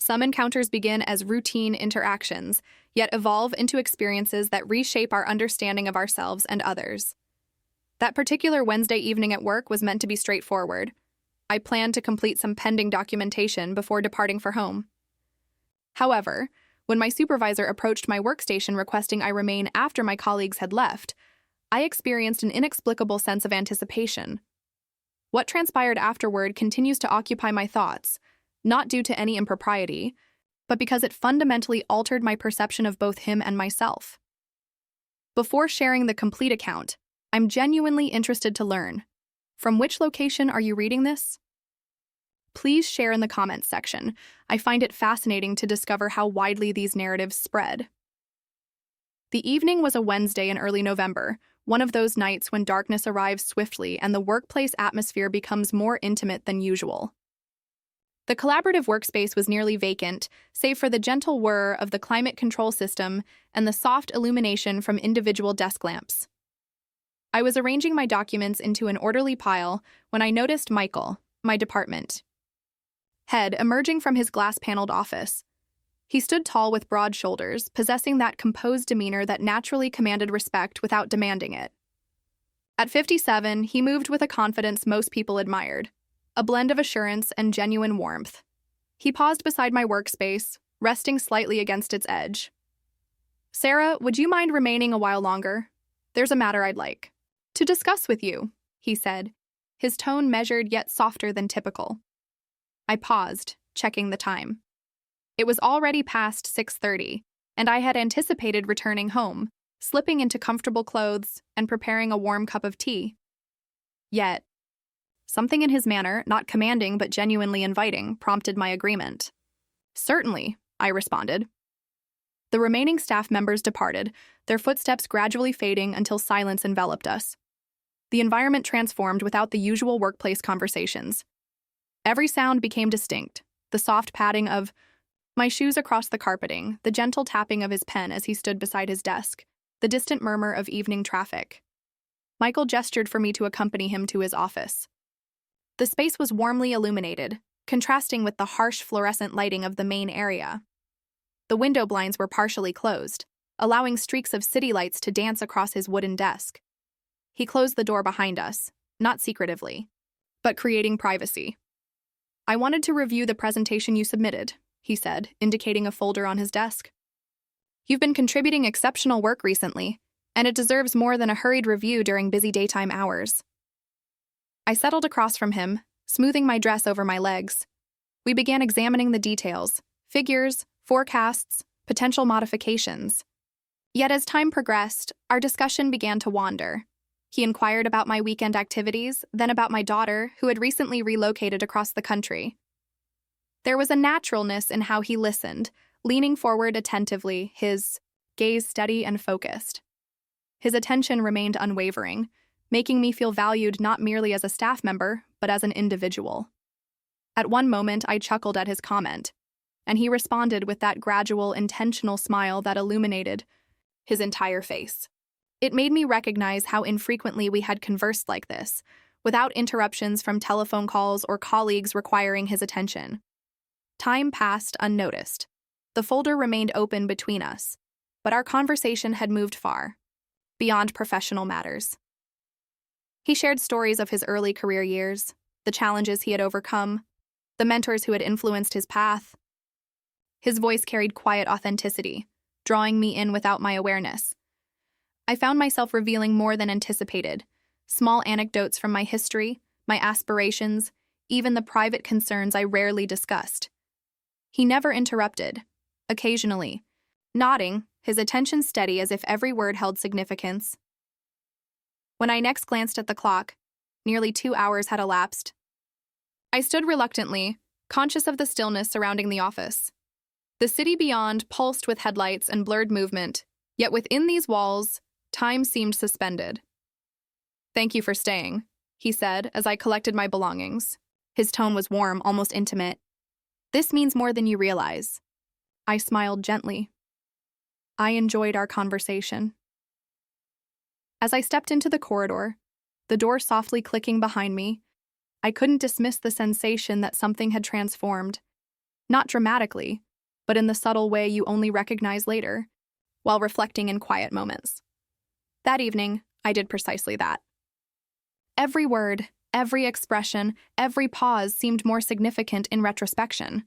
Some encounters begin as routine interactions, yet evolve into experiences that reshape our understanding of ourselves and others. That particular Wednesday evening at work was meant to be straightforward. I planned to complete some pending documentation before departing for home. However, when my supervisor approached my workstation requesting I remain after my colleagues had left, I experienced an inexplicable sense of anticipation. What transpired afterward continues to occupy my thoughts, not due to any impropriety, but because it fundamentally altered my perception of both him and myself. Before sharing the complete account, I'm genuinely interested to learn. From which location are you reading this? Please share in the comments section. I find it fascinating to discover how widely these narratives spread. The evening was a Wednesday in early November, one of those nights when darkness arrives swiftly and the workplace atmosphere becomes more intimate than usual. The collaborative workspace was nearly vacant, save for the gentle whir of the climate control system and the soft illumination from individual desk lamps. I was arranging my documents into an orderly pile when I noticed Michael, my department head, emerging from his glass-paneled office. He stood tall with broad shoulders, possessing that composed demeanor that naturally commanded respect without demanding it. At 57, he moved with a confidence most people admired, a blend of assurance and genuine warmth. He paused beside my workspace, resting slightly against its edge. "Sarah, would you mind remaining a while longer? There's a matter I'd like to discuss with you," he said, his tone measured yet softer than typical. I paused, checking the time. It was already past 6:30, and I had anticipated returning home, slipping into comfortable clothes and preparing a warm cup of tea. Yet, something in his manner, not commanding but genuinely inviting, prompted my agreement. "Certainly," I responded. The remaining staff members departed, their footsteps gradually fading until silence enveloped us. The environment transformed without the usual workplace conversations. Every sound became distinct, the soft padding of my shoes across the carpeting, the gentle tapping of his pen as he stood beside his desk, the distant murmur of evening traffic. Michael gestured for me to accompany him to his office. The space was warmly illuminated, contrasting with the harsh fluorescent lighting of the main area. The window blinds were partially closed, allowing streaks of city lights to dance across his wooden desk. He closed the door behind us, not secretively, but creating privacy. "I wanted to review the presentation you submitted," he said, indicating a folder on his desk. "You've been contributing exceptional work recently, and it deserves more than a hurried review during busy daytime hours." I settled across from him, smoothing my dress over my legs. We began examining the details, figures, forecasts, potential modifications. Yet as time progressed, our discussion began to wander. He inquired about my weekend activities, then about my daughter, who had recently relocated across the country. There was a naturalness in how he listened, leaning forward attentively, his gaze steady and focused. His attention remained unwavering, making me feel valued not merely as a staff member, but as an individual. At one moment, I chuckled at his comment, and he responded with that gradual, intentional smile that illuminated his entire face. It made me recognize how infrequently we had conversed like this, without interruptions from telephone calls or colleagues requiring his attention. Time passed unnoticed. The folder remained open between us, but our conversation had moved far, beyond professional matters. He shared stories of his early career years, the challenges he had overcome, the mentors who had influenced his path. His voice carried quiet authenticity, drawing me in without my awareness. I found myself revealing more than anticipated, small anecdotes from my history, my aspirations, even the private concerns I rarely discussed. He never interrupted, occasionally, nodding, his attention steady as if every word held significance. When I next glanced at the clock, nearly 2 hours had elapsed. I stood reluctantly, conscious of the stillness surrounding the office. The city beyond pulsed with headlights and blurred movement, yet within these walls, time seemed suspended. "Thank you for staying," he said as I collected my belongings. His tone was warm, almost intimate. "This means more than you realize." I smiled gently. I enjoyed our conversation. As I stepped into the corridor, the door softly clicking behind me, I couldn't dismiss the sensation that something had transformed. Not dramatically, but in the subtle way you only recognize later, while reflecting in quiet moments. That evening, I did precisely that. Every word, every expression, every pause seemed more significant in retrospection.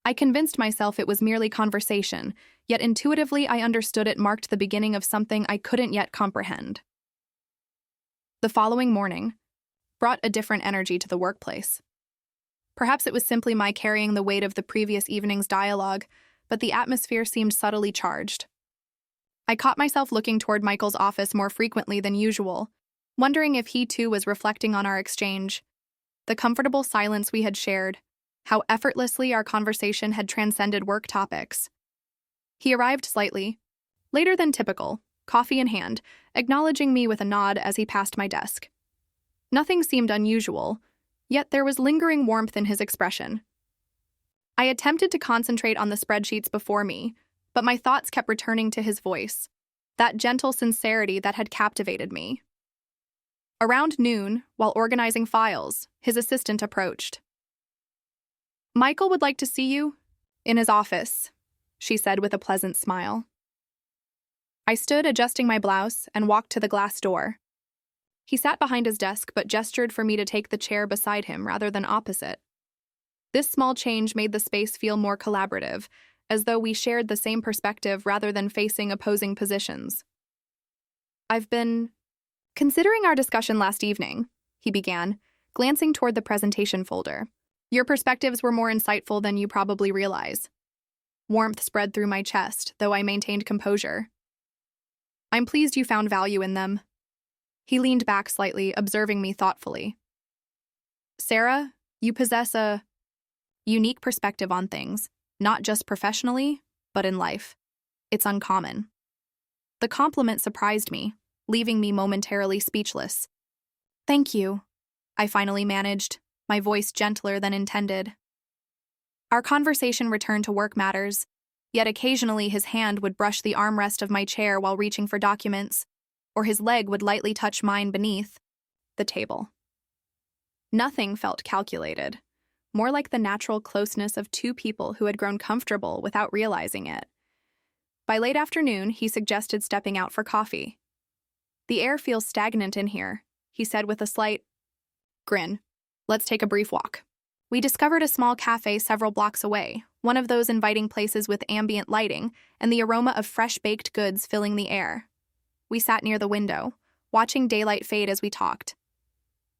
I convinced myself it was merely conversation, yet intuitively I understood it marked the beginning of something I couldn't yet comprehend. The following morning brought a different energy to the workplace. Perhaps it was simply my carrying the weight of the previous evening's dialogue, but the atmosphere seemed subtly charged. I caught myself looking toward Michael's office more frequently than usual, wondering if he too was reflecting on our exchange, the comfortable silence we had shared, how effortlessly our conversation had transcended work topics. He arrived slightly, later than typical, coffee in hand, acknowledging me with a nod as he passed my desk. Nothing seemed unusual, yet there was lingering warmth in his expression. I attempted to concentrate on the spreadsheets before me, but my thoughts kept returning to his voice, that gentle sincerity that had captivated me. Around noon, while organizing files, his assistant approached. "Michael would like to see you in his office," she said with a pleasant smile. I stood adjusting my blouse and walked to the glass door. He sat behind his desk but gestured for me to take the chair beside him rather than opposite. This small change made the space feel more collaborative, as though we shared the same perspective rather than facing opposing positions. "I've been considering our discussion last evening," he began, glancing toward the presentation folder. "Your perspectives were more insightful than you probably realize." Warmth spread through my chest, though I maintained composure. "I'm pleased you found value in them." He leaned back slightly, observing me thoughtfully. "Sarah, you possess a unique perspective on things, not just professionally, but in life. It's uncommon." The compliment surprised me, leaving me momentarily speechless. "Thank you," I finally managed, my voice gentler than intended. Our conversation returned to work matters, yet occasionally his hand would brush the armrest of my chair while reaching for documents, or his leg would lightly touch mine beneath the table. Nothing felt calculated, more like the natural closeness of two people who had grown comfortable without realizing it. By late afternoon, he suggested stepping out for coffee. "The air feels stagnant in here," he said with a slight grin. "Let's take a brief walk." We discovered a small cafe several blocks away, one of those inviting places with ambient lighting and the aroma of fresh baked goods filling the air. We sat near the window, watching daylight fade as we talked.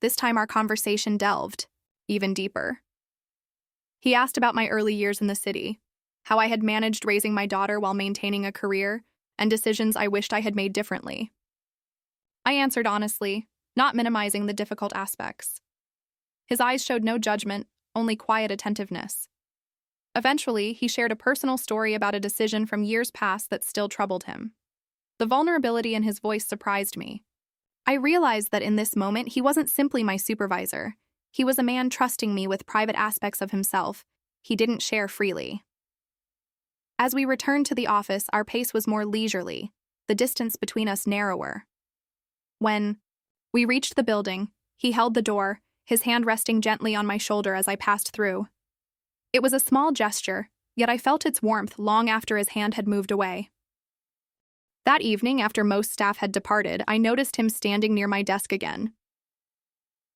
This time our conversation delved even deeper. He asked about my early years in the city, how I had managed raising my daughter while maintaining a career, and decisions I wished I had made differently. I answered honestly, not minimizing the difficult aspects. His eyes showed no judgment, only quiet attentiveness. Eventually, he shared a personal story about a decision from years past that still troubled him. The vulnerability in his voice surprised me. I realized that in this moment, he wasn't simply my supervisor. He was a man trusting me with private aspects of himself he didn't share freely. As we returned to the office, our pace was more leisurely, the distance between us narrower. When we reached the building, he held the door, his hand resting gently on my shoulder as I passed through. It was a small gesture, yet I felt its warmth long after his hand had moved away. That evening, after most staff had departed, I noticed him standing near my desk again.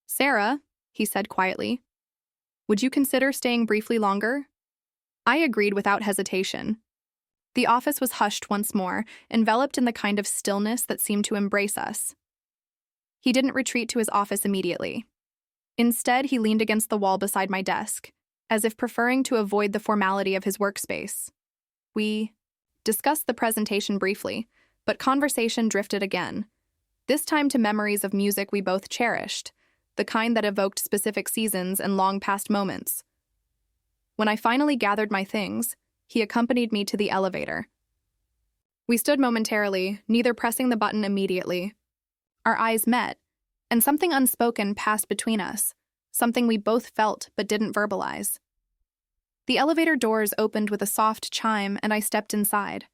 "Sarah," he said quietly, "would you consider staying briefly longer?" I agreed without hesitation. The office was hushed once more, enveloped in the kind of stillness that seemed to embrace us. He didn't retreat to his office immediately. Instead, he leaned against the wall beside my desk, as if preferring to avoid the formality of his workspace. We discussed the presentation briefly, but conversation drifted again, this time to memories of music we both cherished, the kind that evoked specific seasons and long-past moments. When I finally gathered my things, he accompanied me to the elevator. We stood momentarily, neither pressing the button immediately. Our eyes met, and something unspoken passed between us, something we both felt but didn't verbalize. The elevator doors opened with a soft chime, and I stepped inside.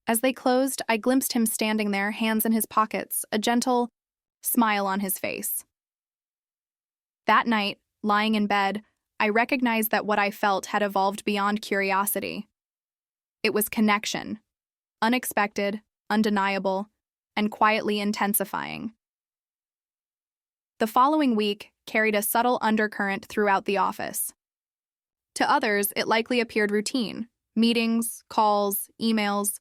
As they closed, I glimpsed him standing there, hands in his pockets, a gentle smile on his face. That night, lying in bed, I recognized that what I felt had evolved beyond curiosity. It was connection, unexpected, undeniable, and quietly intensifying. The following week carried a subtle undercurrent throughout the office. To others, it likely appeared routine: meetings, calls, emails.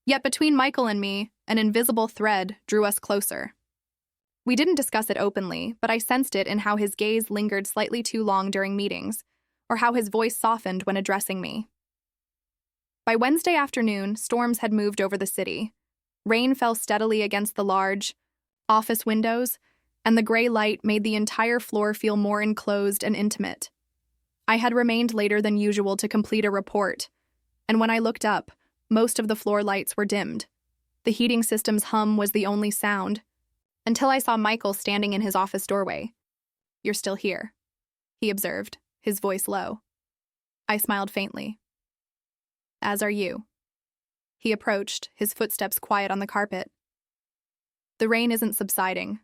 Yet between Michael and me, an invisible thread drew us closer. We didn't discuss it openly, but I sensed it in how his gaze lingered slightly too long during meetings, or how his voice softened when addressing me. By Wednesday afternoon, storms had moved over the city. Rain fell steadily against the large office windows, and the gray light made the entire floor feel more enclosed and intimate. I had remained later than usual to complete a report, and when I looked up, most of the floor lights were dimmed. The heating system's hum was the only sound, until I saw Michael standing in his office doorway. "You're still here," he observed, his voice low. I smiled faintly. "As are you." He approached, his footsteps quiet on the carpet. "The rain isn't subsiding.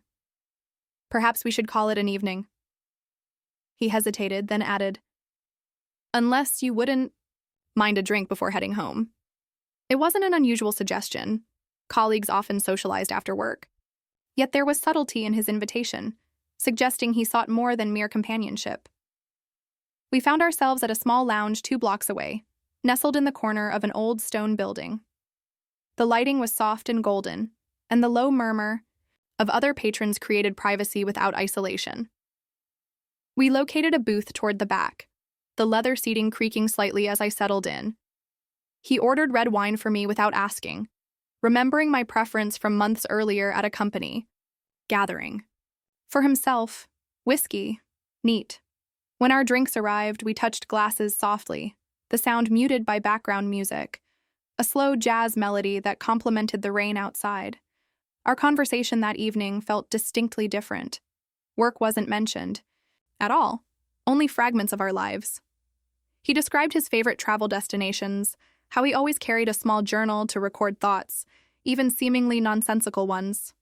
Perhaps we should call it an evening." He hesitated, then added, "Unless you wouldn't mind a drink before heading home." It wasn't an unusual suggestion. Colleagues often socialized after work. Yet there was subtlety in his invitation, suggesting he sought more than mere companionship. We found ourselves at a small lounge 2 blocks away, nestled in the corner of an old stone building. The lighting was soft and golden, and the low murmur of other patrons created privacy without isolation. We located a booth toward the back, the leather seating creaking slightly as I settled in. He ordered red wine for me without asking, remembering my preference from months earlier at a company gathering. For himself, whiskey, neat. When our drinks arrived, we touched glasses softly, the sound muted by background music, a slow jazz melody that complemented the rain outside. Our conversation that evening felt distinctly different. Work wasn't mentioned at all, only fragments of our lives. He described his favorite travel destinations, how he always carried a small journal to record thoughts, even seemingly nonsensical ones.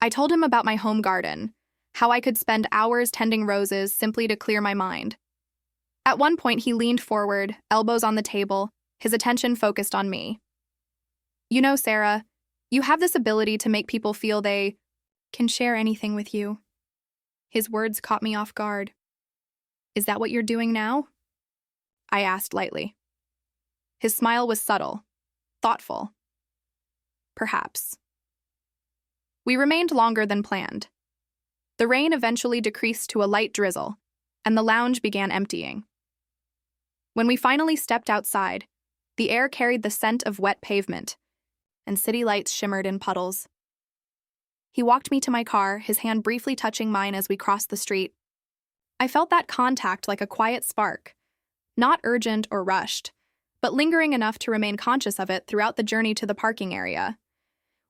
I told him about my home garden, how I could spend hours tending roses simply to clear my mind. At one point, he leaned forward, elbows on the table, his attention focused on me. "You know, Sarah, you have this ability to make people feel they can share anything with you." His words caught me off guard. "Is that what you're doing now?" I asked lightly. His smile was subtle, thoughtful. "Perhaps." We remained longer than planned. The rain eventually decreased to a light drizzle, and the lounge began emptying. When we finally stepped outside, the air carried the scent of wet pavement, and city lights shimmered in puddles. He walked me to my car, his hand briefly touching mine as we crossed the street. I felt that contact like a quiet spark, not urgent or rushed, but lingering enough to remain conscious of it throughout the journey to the parking area.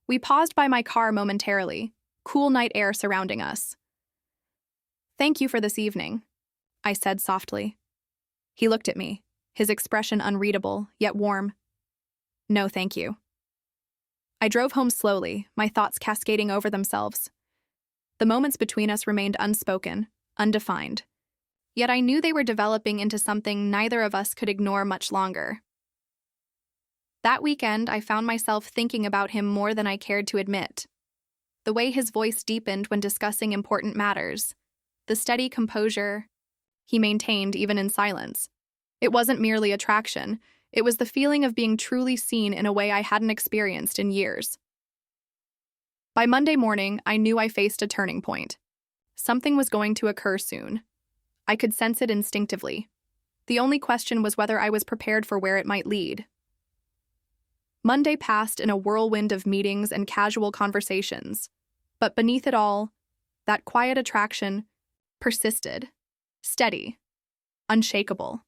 We paused by my car momentarily, cool night air surrounding us. "Thank you for this evening," I said softly. He looked at me, his expression unreadable, yet warm. "No, thank you." I drove home slowly, my thoughts cascading over themselves. The moments between us remained unspoken, undefined. Yet I knew they were developing into something neither of us could ignore much longer. That weekend, I found myself thinking about him more than I cared to admit. The way his voice deepened when discussing important matters, the steady composure he maintained even in silence. It wasn't merely attraction, it was the feeling of being truly seen in a way I hadn't experienced in years. By Monday morning, I knew I faced a turning point. Something was going to occur soon. I could sense it instinctively. The only question was whether I was prepared for where it might lead. Monday passed in a whirlwind of meetings and casual conversations, but beneath it all, that quiet attraction persisted, steady, unshakable.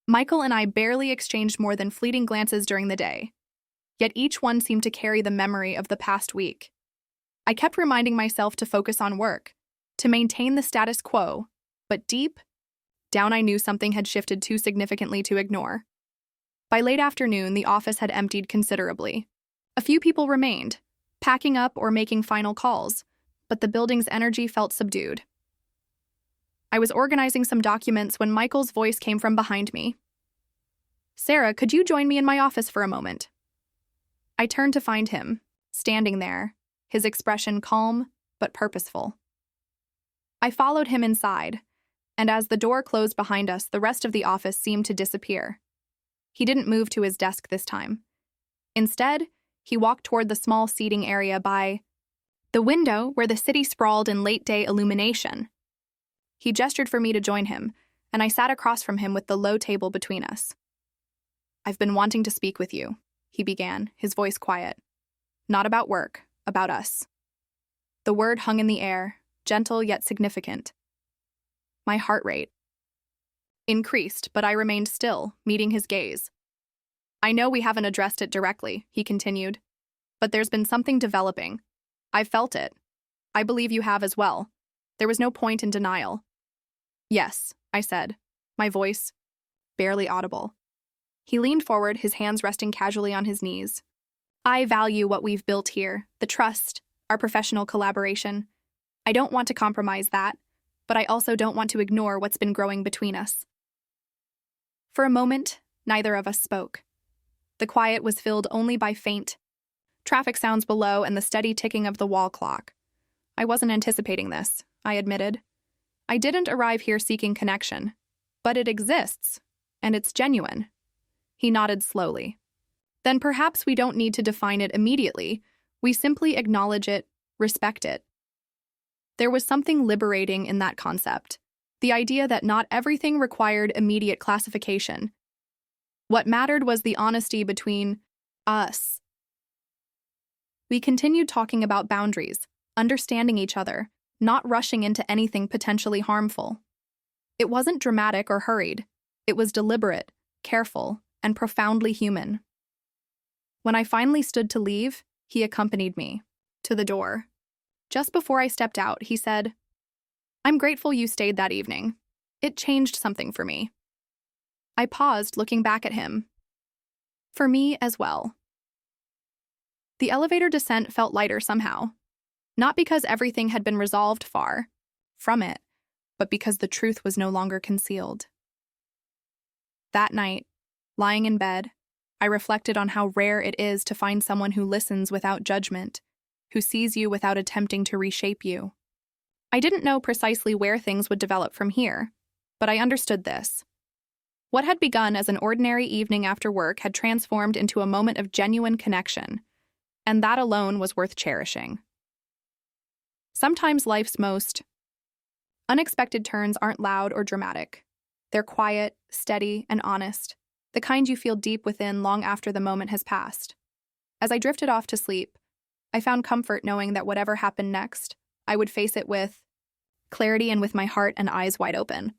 Michael and I barely exchanged more than fleeting glances during the day, yet each one seemed to carry the memory of the past week. I kept reminding myself to focus on work, to maintain the status quo, but deep down I knew something had shifted too significantly to ignore. By late afternoon, the office had emptied considerably. A few people remained, packing up or making final calls, but the building's energy felt subdued. I was organizing some documents when Michael's voice came from behind me. "Sarah, could you join me in my office for a moment?" I turned to find him, standing there, his expression calm but purposeful. I followed him inside, and as the door closed behind us, the rest of the office seemed to disappear. He didn't move to his desk this time. Instead, he walked toward the small seating area by the window where the city sprawled in late-day illumination. He gestured for me to join him, and I sat across from him with the low table between us. "I've been wanting to speak with you," he began, his voice quiet. "Not about work, about us." The word hung in the air, gentle yet significant. My heart rate increased, but I remained still, meeting his gaze. "I know we haven't addressed it directly," he continued, "but there's been something developing. I've felt it. I believe you have as well." There was no point in denial. "Yes," I said, my voice barely audible. He leaned forward, his hands resting casually on his knees. "I value what we've built here, the trust, our professional collaboration. I don't want to compromise that, but I also don't want to ignore what's been growing between us." For a moment, neither of us spoke. The quiet was filled only by faint traffic sounds below and the steady ticking of the wall clock. I wasn't anticipating this, I admitted. I didn't arrive here seeking connection, but it exists, and it's genuine. He nodded slowly. "Then perhaps we don't need to define it immediately. We simply acknowledge it, respect it." There was something liberating in that concept, the idea that not everything required immediate classification. What mattered was the honesty between us. We continued talking about boundaries, understanding each other, not rushing into anything potentially harmful. It wasn't dramatic or hurried. It was deliberate, careful, and profoundly human. When I finally stood to leave, he accompanied me to the door. Just before I stepped out, he said, "I'm grateful you stayed that evening. It changed something for me." I paused, looking back at him. For me as well. The elevator descent felt lighter somehow. Not because everything had been resolved far from it, but because the truth was no longer concealed. That night, lying in bed, I reflected on how rare it is to find someone who listens without judgment, who sees you without attempting to reshape you. I didn't know precisely where things would develop from here, but I understood this. What had begun as an ordinary evening after work had transformed into a moment of genuine connection, and that alone was worth cherishing. Sometimes life's most unexpected turns aren't loud or dramatic. They're quiet, steady, and honest, the kind you feel deep within long after the moment has passed. As I drifted off to sleep, I found comfort knowing that whatever happened next, I would face it with clarity and with my heart and eyes wide open.